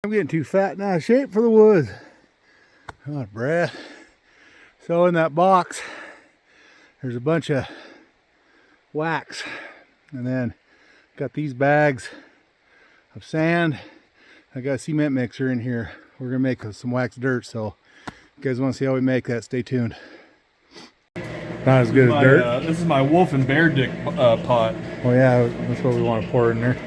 I'm getting too fat and out of shape for the woods. I'm out of breath. So in that box, there's a bunch of wax. And then got these bags of sand. I got a cement mixer in here. We're gonna make some wax dirt. So if you guys wanna see how we make that, stay tuned. Not as good as dirt. This is my wolf and bear dick pot. Oh yeah, that's what we want to pour in there.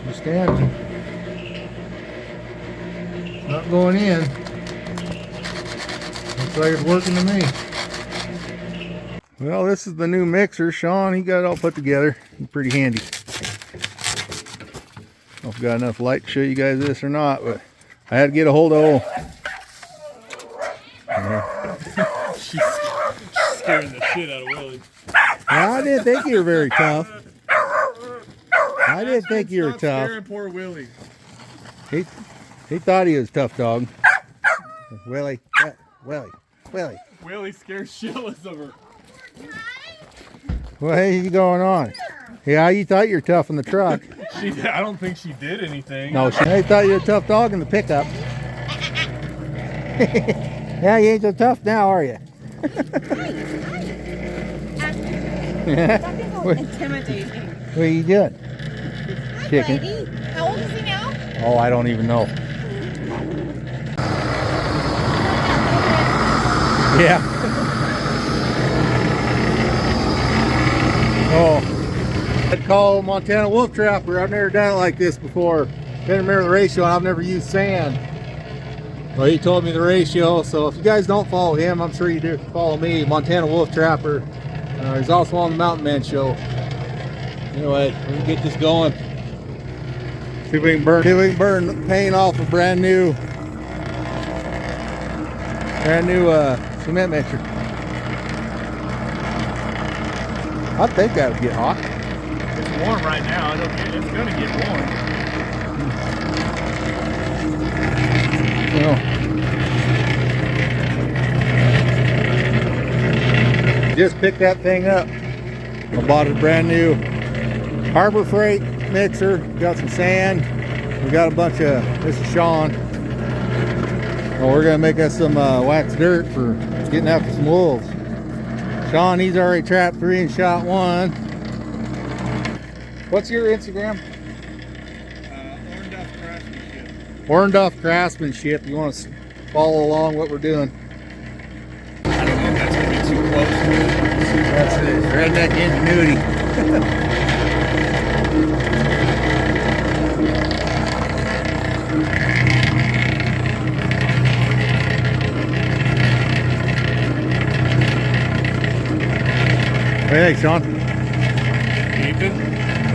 Just stand. Not going in. Looks like it's working to me. Well, this is the new mixer. Sean, he got it all put together. He's pretty handy. I don't know if I got enough light to show you guys this or not, but I had to get a hold of She's scaring the shit out of Willie. I didn't think you were very tough. I didn't think you were tough. Scaring poor Willie. He thought he was a tough dog. Willie. Willie scares shitless of her. What is going on? Yeah, you thought you were tough in the truck. I don't think she did anything. No, she thought you were a tough dog in the pickup. Yeah, you ain't so tough now, are you? Intimidating. What are you doing? Hi, Chicken. Buddy. How old is he now? Oh, I don't even know. Yeah. Oh, I'd call Montana Wolf Trapper. I've never done it like this before. Can't remember the ratio. I've never used sand. Well, he told me the ratio. So if you guys don't follow him, I'm sure you do follow me, Montana Wolf Trapper. He's also on the Mountain Man Show. Anyway, we can get this going. See if we can burn the paint off a brand new cement mixer. I think that would get hot. It's warm right now. It's going to get warm. Just picked that thing up. I bought a brand new Harbor Freight mixer. Got some sand. We got a bunch of, this is Sean. Well, we're gonna make us some wax dirt for getting after some wolves. Sean, he's already trapped 3 and shot 1. What's your Instagram? Orndorff Craftsmanship. You want to follow along what we're doing? I don't know if that's going to be too close. That's it. Redneck ingenuity. Hey, Sean.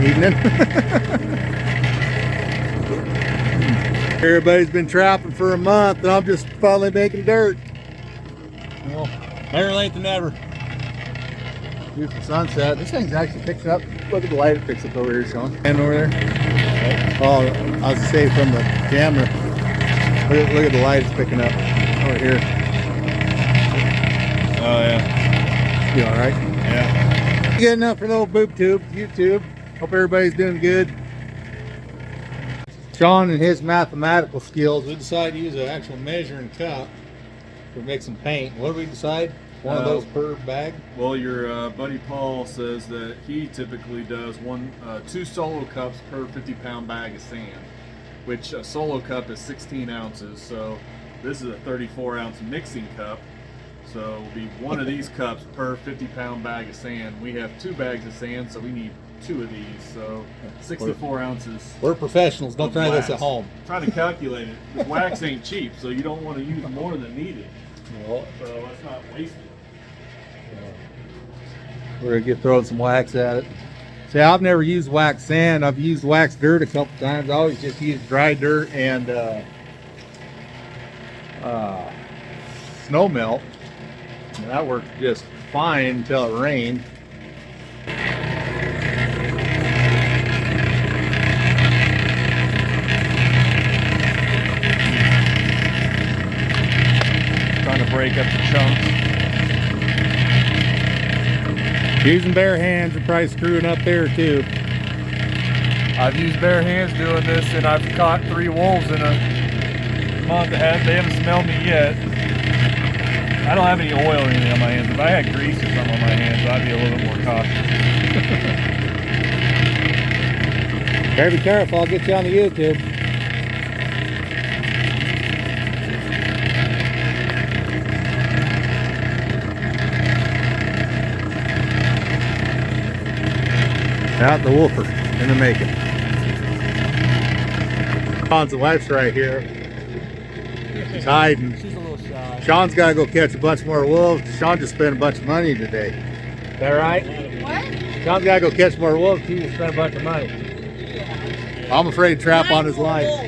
Evening. Everybody's been trapping for a month, and I'm just finally making dirt. Well, better late than never. Beautiful sunset. This thing's actually picks up. Look at the light it picks up over here, Sean. And over there. Oh, I was to say from the camera. Look at the light it's picking up over here. Oh yeah. You all right? Yeah. Good enough for the old boob tube, YouTube. Hope everybody's doing good. Sean and his mathematical skills, we decided to use an actual measuring cup to make some paint. What did we decide? One of those per bag? Well, your buddy Paul says that he typically does 2 solo cups per 50-pound bag of sand, which a solo cup is 16 ounces. So this is a 34-ounce mixing cup. So it'll be one of these cups per 50-pound bag of sand. We have 2 bags of sand, so we need 2 of these. So 64 ounces. We're professionals. Don't try this at home. Try to calculate it. Wax ain't cheap, so you don't want to use more than needed. Well, So let's not waste it. we're gonna get throwing some wax at it. See, I've never used wax sand. I've used wax dirt a couple times. I always just use dry dirt and snow melt. And that worked just fine until it rained. Trying to break up the chunks. Using bare hands are probably screwing up there too. I've used bare hands doing this, and I've caught 3 wolves in a month. They haven't smelled me yet. I don't have any oil or anything on my hands. If I had grease or something on my hands, I'd be a little bit more cautious. Better be careful, I'll get you on the YouTube. Out the wolfer in the making. Sean's wife's right here. She's hiding. She's a little shy. Sean's got to go catch a bunch more wolves. Sean just spent a bunch of money today. Is that right? What? Sean's got to go catch more wolves. He just spent a bunch of money. I'm afraid to trap on his line. I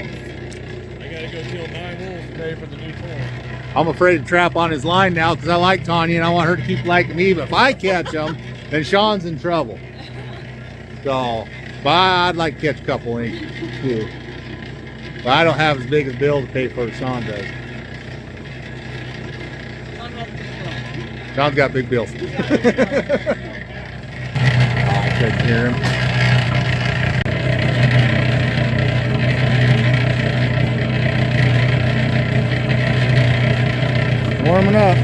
gotta go kill 9 wolves to pay for the new toy. I'm afraid to trap on his line now because I like Tanya and I want her to keep liking me. But if I catch him, then Sean's in trouble. So, but I'd like to catch a couple inches too. But I don't have as big a bill to pay for as Sean does. Sean's got big bills. Take care of him. Warming up.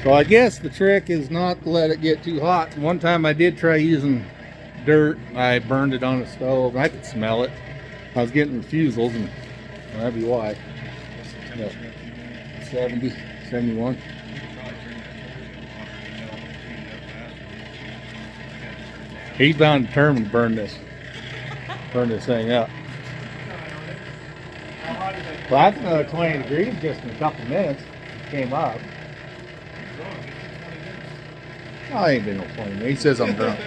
So I guess the trick is not to let it get too hot. One time I did try using dirt. I burned it on the stove. I could smell it. I was getting refusals, and well, that'd be why. Yeah. 70, 71. He's bound determined to burn this thing up. Well, that's another 20 degrees just in a couple minutes. Came up. Oh, I ain't been no 20 minutes. He says I'm drunk.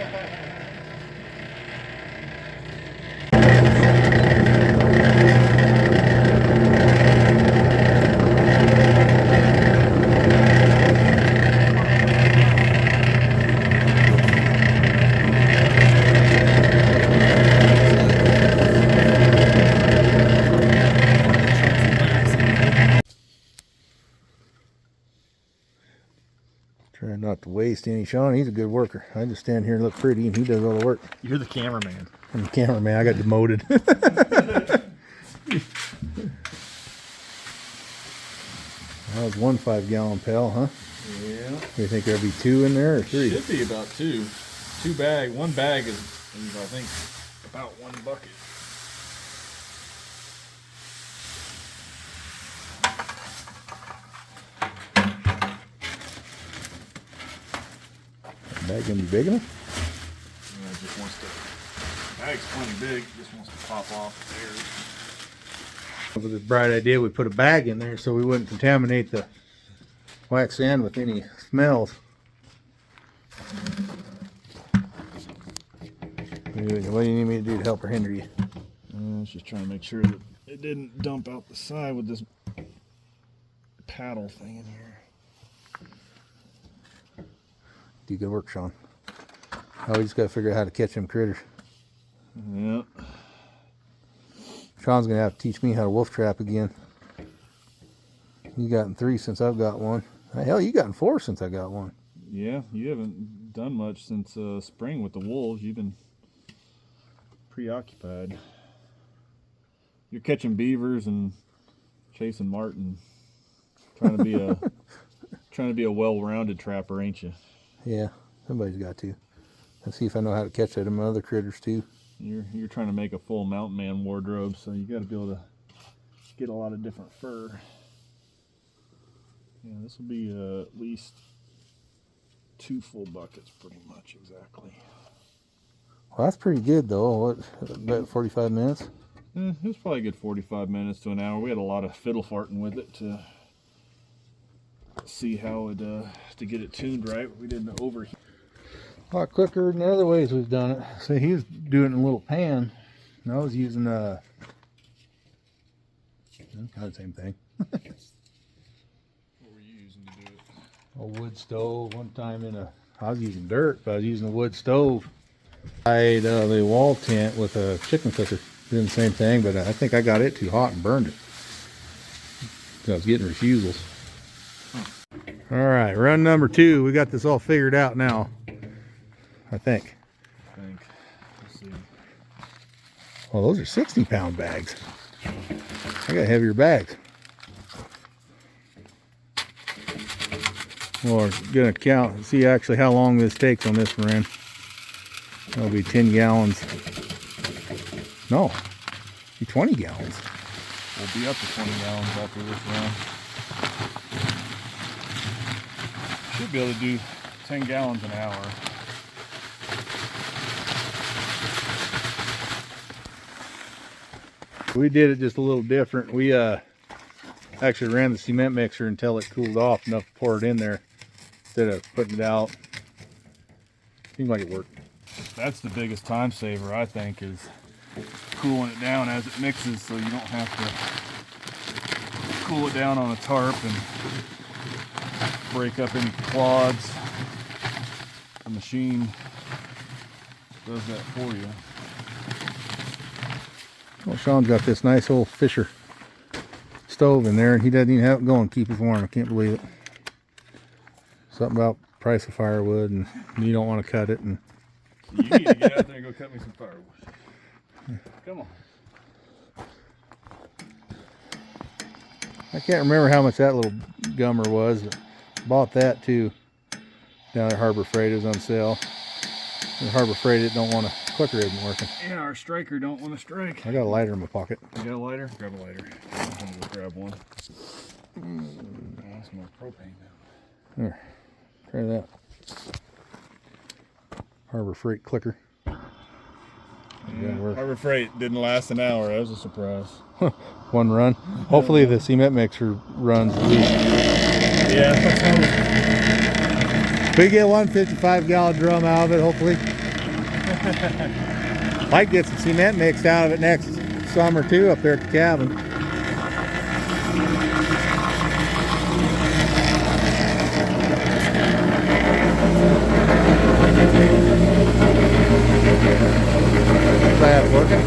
Try not to waste any. Sean, he's a good worker. I just stand here and look pretty, and he does all the work. You're the cameraman. I'm the cameraman. I got demoted. That was 1 5-gallon pail, huh? Yeah. Do you think there'll be 2 in there or 3? Should be about 2. 2 bag. 1 bag is I think about 1 bucket. That bag gonna be big enough? Yeah, it just wants to. The bag's plenty big. Just wants to pop off there. With this bright idea, we put a bag in there so we wouldn't contaminate the wax sand with any smells. What do you need me to do to help her hinder you? I was just trying to make sure that it didn't dump out the side with this paddle thing in here. Do good work, Sean. Oh, we just got to figure out how to catch them critters. Yeah. Sean's gonna have to teach me how to wolf trap again. You gotten 3 since I've got 1. Hell, you gotten 4 since I got 1. Yeah, you haven't done much since spring with the wolves. You've been preoccupied. You're catching beavers and chasing marten. Trying to be a well-rounded trapper, ain't you? Yeah, somebody's got to. Let's see if I know how to catch them other critters too. You're trying to make a full mountain man wardrobe, so you got to be able to get a lot of different fur. Yeah, this will be at least 2 full buckets, pretty much exactly. Well, that's pretty good though. What, about 45 minutes? It was probably a good 45 minutes to an hour. We had a lot of fiddle farting with it to see how it to get it tuned right. We didn't overheat. A lot quicker than the other ways we've done it. See, he was doing it in a little pan, and I was using kind of the same thing. What were you using to do it? A wood stove. One time I was using dirt, but I was using a wood stove. I had the wall tent with a chicken cooker, doing the same thing, but I think I got it too hot and burned it. So I was getting refusals. Huh. All right, run number 2. We got this all figured out now, I think. Let's see. Well, those are 60-pound bags. I got heavier bags. Well, we're gonna count, see actually how long this takes on this run. That'll be 10 gallons. No, be 20 gallons. We'll be up to 20 gallons after this run. Should be able to do 10 gallons an hour. We did it just a little different. We actually ran the cement mixer until it cooled off enough to pour it in there instead of putting it out. Seems like it worked. That's the biggest time saver, I think, is cooling it down as it mixes, so you don't have to cool it down on a tarp and break up any clods. The machine does that for you. Well, Sean's got this nice old Fisher stove in there, and he doesn't even have it going to keep it warm. I can't believe it. Something about price of firewood, and you don't want to cut it. And you need to get out there and go cut me some firewood. Come on. I can't remember how much that little gummer was, but bought that too down at Harbor Freight. It was on sale. And Harbor Freight, it don't want to, clicker isn't working. Yeah, our striker don't want to strike. I got a lighter in my pocket. You got a lighter? Grab a lighter. I'm gonna go grab one. Oh, that's more propane now. Here, try that. Harbor Freight clicker. Yeah, Harbor Freight didn't last an hour. That was a surprise. One run. Hopefully the cement mixer runs at least. Yeah. We get one 55-gallon drum out of it, hopefully. Might get some cement mixed out of it next summer too up there at the cabin. Is that working?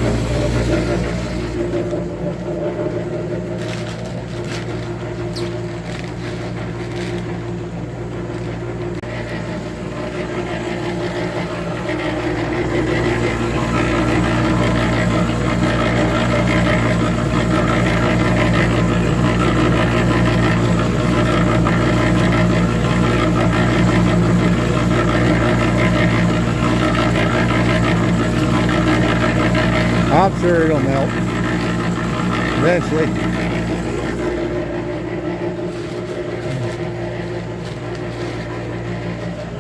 I'm sure it'll melt eventually.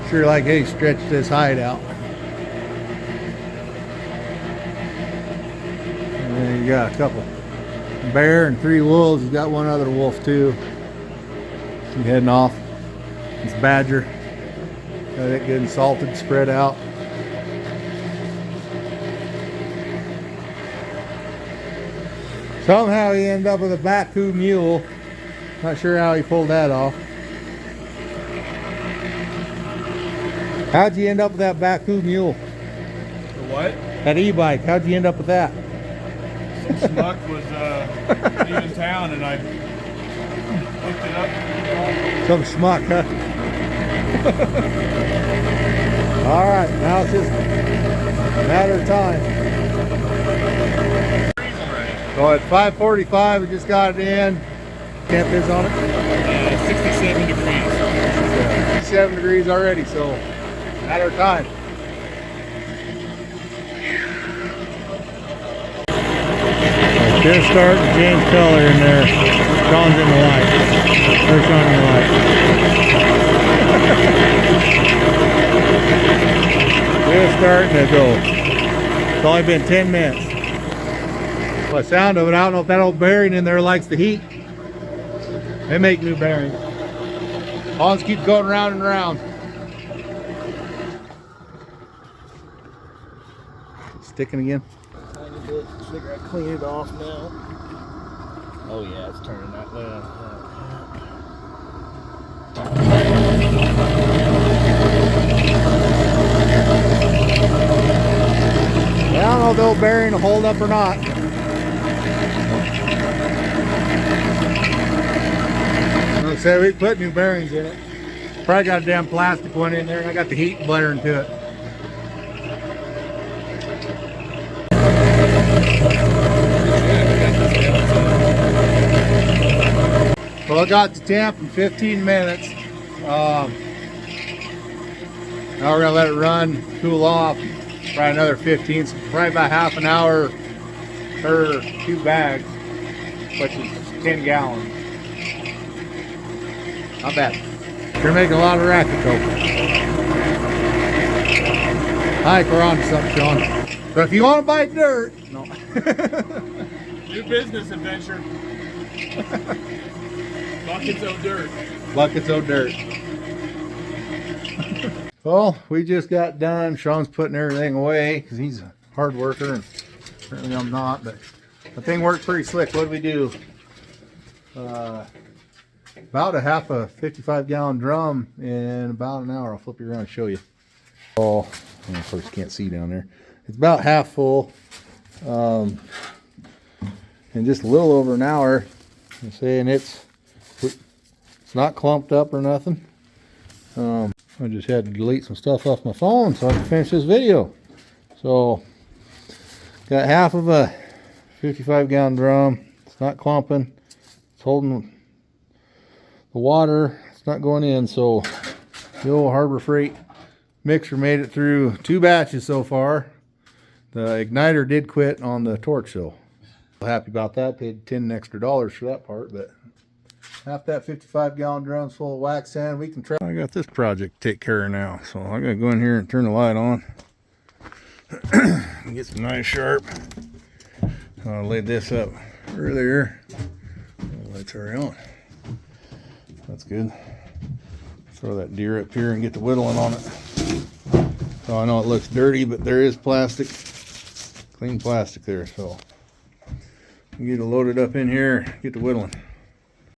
Sure like hey, stretch this hide out. And then you got a couple bear and 3 wolves. You got one other wolf too. He's heading off. It's badger. Got it good and salted, spread out. Somehow he ended up with a Baku mule. Not sure how he pulled that off. How'd you end up with that Baku mule? The what? That e-bike. How'd you end up with that? Some schmuck was leaving town and I hooked it up. Some schmuck, huh? All right, now it's just a matter of time. So at 5:45, we just got it in. Temp is on it. 67 degrees. 67 degrees already, so matter of time. Just starting to change color in there. Sean's in the light. There's Sean in the light. Just starting to go. It's only been 10 minutes. By the sound of it, I don't know if that old bearing in there likes the heat. They make new bearings. Hans keeps going round and round. Sticking again? Tiny bit. Figure I clean it off now. Oh yeah, it's turning that way. I don't know if the old bearing will hold up or not. Like I said, we put new bearings in it. Probably got a damn plastic one in there, and I got the heat blaring to it. Well, I got to temp in 15 minutes. Now we're gonna let it run, cool off, probably another 15, so probably about half an hour per 2 bags, which is 10 gallons. Not bad. You're making a lot of racket though. I think we're on to something, Sean. But if you want to bite dirt, no. New business adventure. Buckets of dirt. Buckets of dirt. Well, we just got done. Sean's putting everything away because he's a hard worker, and apparently I'm not, but the thing worked pretty slick. What did we do? About a half a 55-gallon drum in about an hour. I'll flip you around and show you. Oh, of course you can't see down there. It's about half full. In just a little over an hour. I'm saying it's not clumped up or nothing. I just had to delete some stuff off my phone so I can finish this video. So, got half of a 55-gallon drum. It's not clumping. It's holding the water. It's not going in. So, the old Harbor Freight mixer made it through 2 batches so far. The igniter did quit on the torch, so happy about that. Paid $10 extra for that part, but half that 55-gallon drum's full of wax sand. We can try. I got this project to take care of now, so I gotta go in here and turn the light on. Get some nice sharp. I laid this up earlier. The lights are on. That's good. Throw that deer up here and get the whittling on it. So I know it looks dirty, but there is plastic, clean plastic there. So get it loaded up in here, get the whittling.